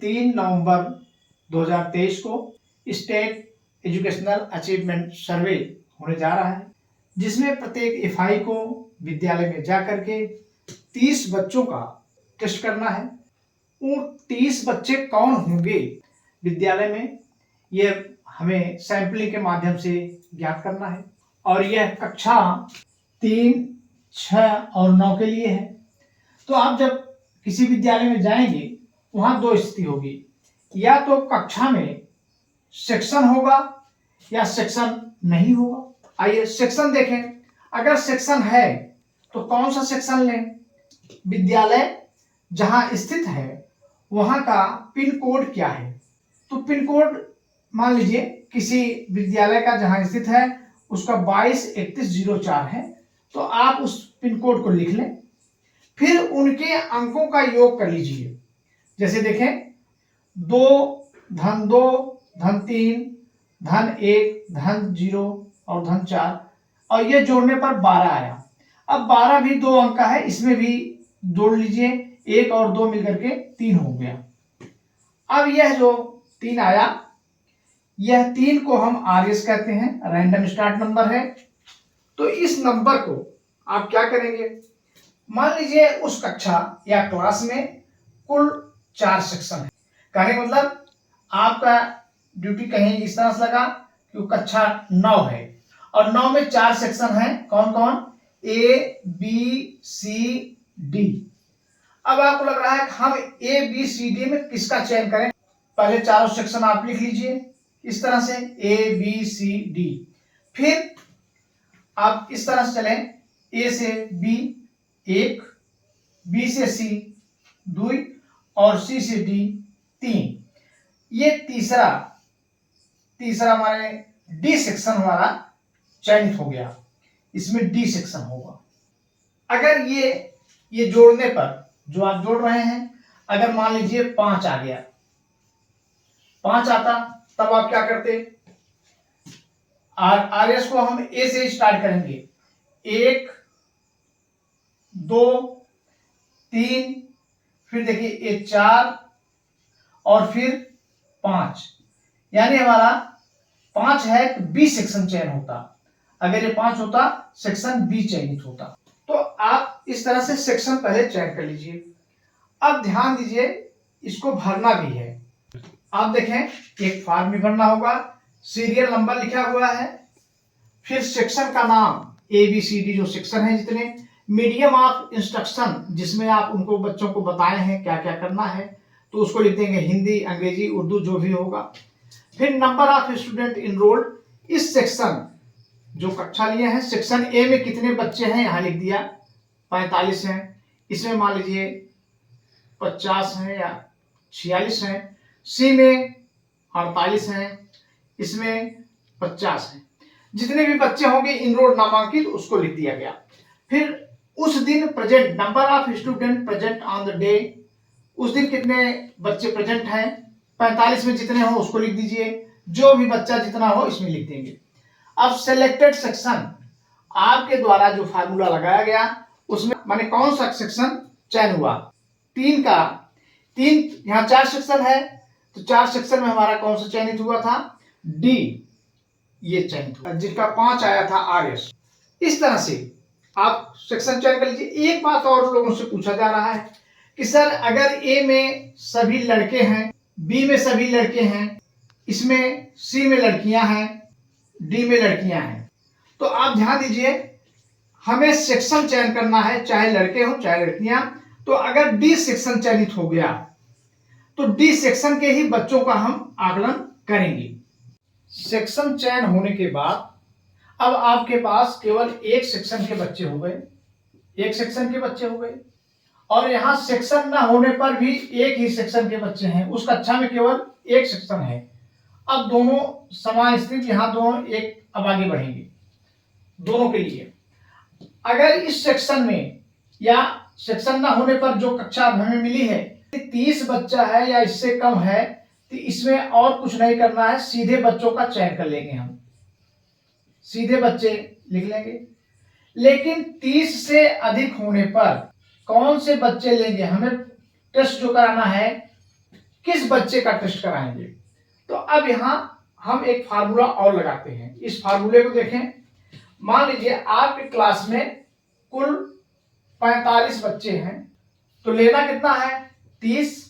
3 नवंबर 2023 को state educational achievement सर्वे होने जा रहा है, जिसमें प्रत्येक एफआई को विद्यालय में जाकर के 30 बच्चों का टेस्ट करना है। वो 30 बच्चे कौन होंगे विद्यालय में, यह हमें सैंपलिंग के माध्यम से ज्ञात करना है। और यह कक्षा 3, 6 और 9 के लिए है। तो आप जब किसी विद्यालय में जाएंगे, वहां दो स्थिति होगी, या तो कक्षा में सेक्शन होगा या सेक्शन नहीं होगा। आइए सेक्शन देखें। अगर सेक्शन है तो कौन सा सेक्शन लें? विद्यालय जहां स्थित है वहां का पिन कोड क्या है? तो पिन कोड मान लीजिए किसी विद्यालय का जहां स्थित है उसका 223104 है, तो आप उस पिन कोड को लिख लें। फिर उनके अंकों का योग कर लीजिए। जैसे देखें 2 धन 2 धन 3 धन 1 धन 0 और धन 4, और ये जोड़ने पर 12 आया। अब 12 भी 2 अंक का है, इसमें भी जोड़ लीजिए, 1 और 2 मिलकर के 3 हो गया। अब यह जो 3 आया, यह 3 को हम आरएस कहते हैं, रैंडम स्टार्ट नंबर है। तो इस नंबर को आप क्या करेंगे? मान लीजिए उस कक्षा या क्लास में कुल 4 सेक्शन है। कहने का मतलब आपका ड्यूटी कहीं इस तरह से लगा कि कक्षा 9 है और 9 में 4 सेक्शन है। कौन कौन? A B C D. अब आपको लग रहा है कि हम ए बी सी डी में किसका चयन करें? पहले चारों सेक्शन आप लिख लीजिए इस तरह से, ए बी सी डी। फिर आप इस तरह से चलें, ए से बी 1, बी से सी 2 और सी से डी 3। ये तीसरा हमारे डी सेक्शन हमारा चयनित हो गया। इसमें डी सेक्शन होगा। अगर ये जोड़ने पर जो आप जोड़ रहे हैं, अगर मान लीजिए 5 आ गया, 5 आता, तब आप क्या करते? आरएस को हम ए से स्टार्ट करेंगे। 1 2 3, फिर देखिए ये 4 और फिर 5, यानी हमारा 5 है तो बी सेक्शन चयन होता। अगर ये 5 होता सेक्शन बी चयनित होता। तो आप इस तरह से सेक्शन पहले चयन कर लीजिए। अब ध्यान दीजिए, इसको भरना भी है। आप देखें एक फॉर्म भी भरना होगा, सीरियल नंबर लिखा हुआ है, फिर सेक्शन का नाम ए बी सी डी जो सेक्शन है जितने, मीडियम ऑफ इंस्ट्रक्शन जिसमें आप उनको बच्चों को बताए हैं क्या क्या करना है, तो उसको लिख देंगे हिंदी, अंग्रेजी, उर्दू जो भी होगा। फिर नंबर ऑफ स्टूडेंट इनरोल्ड, इस सेक्शन जो कक्षा लिए हैं, सेक्शन ए में कितने बच्चे हैं यहाँ लिख दिया, 45 हैं। इसमें मान लीजिए 50 हैं या 46 हैं। सी में 48 हैं, इसमें 50 हैं। जितने भी बच्चे होंगे इनरोल्ड नामांकित, उसको लिख दिया गया। फिर उस दिन present, number of student present on the day, उस दिन कितने बच्चे प्रेजेंट हैं, 45 में जितने हो उसको लिख दीजिए, जो भी बच्चा जितना हो इसमें लिख देंगे। अब सिलेक्टेड सेक्शन, आपके द्वारा जो फार्मूला लगाया गया उसमें माने कौन सा सेक्शन चयन हुआ? 3 का 3, यहाँ 4 सेक्शन है तो 4 सेक्शन में हमारा कौन सा चयनित हुआ था? डी, ये चयनित हुआ, जिनका 5 आया था आरएस। इस तरह से आप सेक्शन चयन कर लीजिए। एक बात और लोगों से पूछा जा रहा है कि सर अगर ए में सभी लड़के हैं, बी में सभी लड़के हैं, इसमें सी में लड़कियां हैं, डी में लड़कियां हैं, तो आप ध्यान दीजिए हमें सेक्शन चयन करना है, चाहे लड़के हो चाहे लड़कियां। तो अगर डी सेक्शन चयनित हो गया तो डी सेक्शन के ही बच्चों का हम आकलन करेंगे। सेक्शन चयन होने के बाद अब आपके पास केवल एक सेक्शन के बच्चे हो गए, एक सेक्शन के बच्चे हो गए, और यहाँ सेक्शन ना होने पर भी एक ही सेक्शन के बच्चे हैं। उस कक्षा में केवल एक सेक्शन है। अब दोनों समान स्थित, यहाँ दोनों एक अब आगे बढ़ेंगे दोनों के लिए। अगर इस सेक्शन में या सेक्शन ना होने पर जो कक्षा हमें मिली है 30 बच्चा है या इससे कम है, तो इसमें और कुछ नहीं करना है, सीधे बच्चों का चयन कर लेंगे, हम सीधे बच्चे लिख लेंगे। लेकिन 30 से अधिक होने पर कौन से बच्चे लेंगे? हमें टेस्ट जो कराना है किस बच्चे का टेस्ट कराएंगे। तो अब यहाँ हम एक फार्मूला और लगाते हैं। इस फार्मूले को देखें। मान लीजिए आपकी क्लास में कुल 45 बच्चे हैं, तो लेना कितना है 30।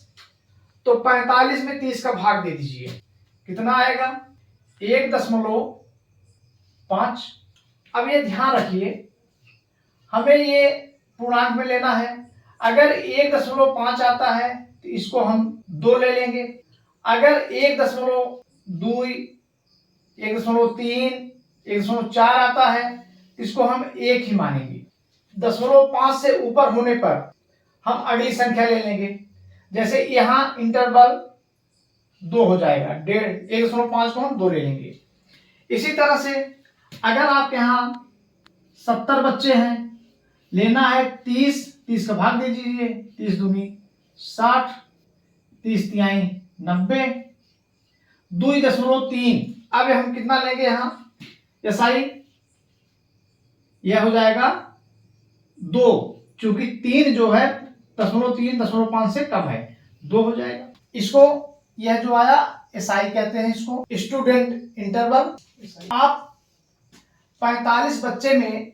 तो 45 में 30 का भाग दे दीजिए, कितना आएगा 1.5। अब ये ध्यान रखिए, हमें ये पूर्णांक में लेना है। अगर 1.5 आता है तो इसको हम 2 ले लेंगे। अगर 1.2, 1.3, 1.4 आता है इसको हम 1 ही मानेंगे। 0.5 से ऊपर होने पर हम अगली संख्या ले लेंगे। जैसे यहाँ इंटरवल 2 हो जाएगा, 1.5 को हम 2 ले लेंगे। इसी तरह से अगर आपके यहाँ 70 बच्चे हैं, लेना है 30 का भाग दे दीजिए, 30 दूनी 60, 30 तिहाई 90, 2.3। अब हम कितना लेंगे यहाँ एसआई, यह हो जाएगा 2, क्योंकि 3 जो है 0.3 से कम है, 2 हो जाएगा। इसको यह जो आया एसआई कहते हैं, इसको स्टूडेंट इंटरवल। आप 45 बच्चे में,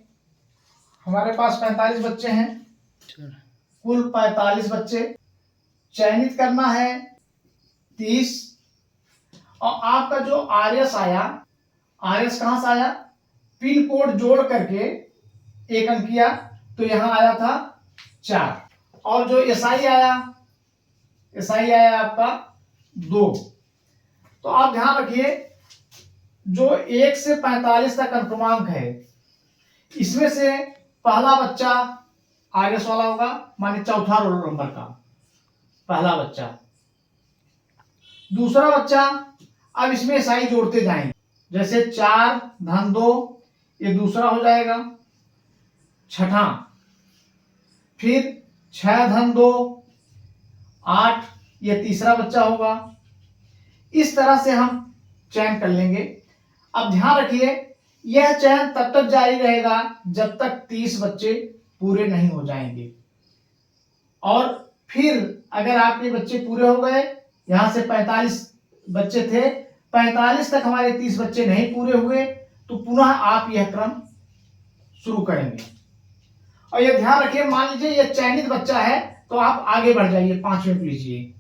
हमारे पास 45 बच्चे हैं, कुल 45 बच्चे चयनित करना है 30। और आपका जो आरएस आया, आरएस कहां से आया, पिन कोड जोड़ करके एक अंक किया तो यहां आया था 4। और जो एसआई आया, एसआई आया आपका 2। तो आप ध्यान रखिए, जो 1 से 45 तक अनुक्रमांक है, इसमें से पहला बच्चा आरएस वाला होगा, माने चौथा रोल नंबर का पहला बच्चा। दूसरा बच्चा, अब इसमें एसआई जोड़ते जाएंगे, जैसे 4 धन 2 ये दूसरा हो जाएगा, छठा। फिर 6 धन 2 8 ये तीसरा बच्चा होगा। इस तरह से हम चयन कर लेंगे। अब ध्यान रखिए, यह चयन तब तक जारी रहेगा जब तक 30 बच्चे पूरे नहीं हो जाएंगे। और फिर अगर आपके बच्चे पूरे हो गए, यहां से 45 बच्चे थे, 45 तक हमारे 30 बच्चे नहीं पूरे हुए, तो पुनः आप यह क्रम शुरू करेंगे। और यह ध्यान रखिए, मान लीजिए यह चयनित बच्चा है तो आप आगे बढ़ जाइए, 5वें को लीजिए,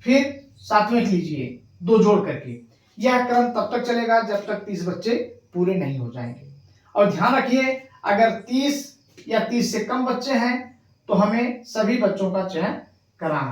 फिर 7वें लीजिए, 2 जोड़ करके। यह क्रम तब तक चलेगा जब तक 30 बच्चे पूरे नहीं हो जाएंगे। और ध्यान रखिए, अगर 30 या 30 से कम बच्चे हैं तो हमें सभी बच्चों का चयन कराना है।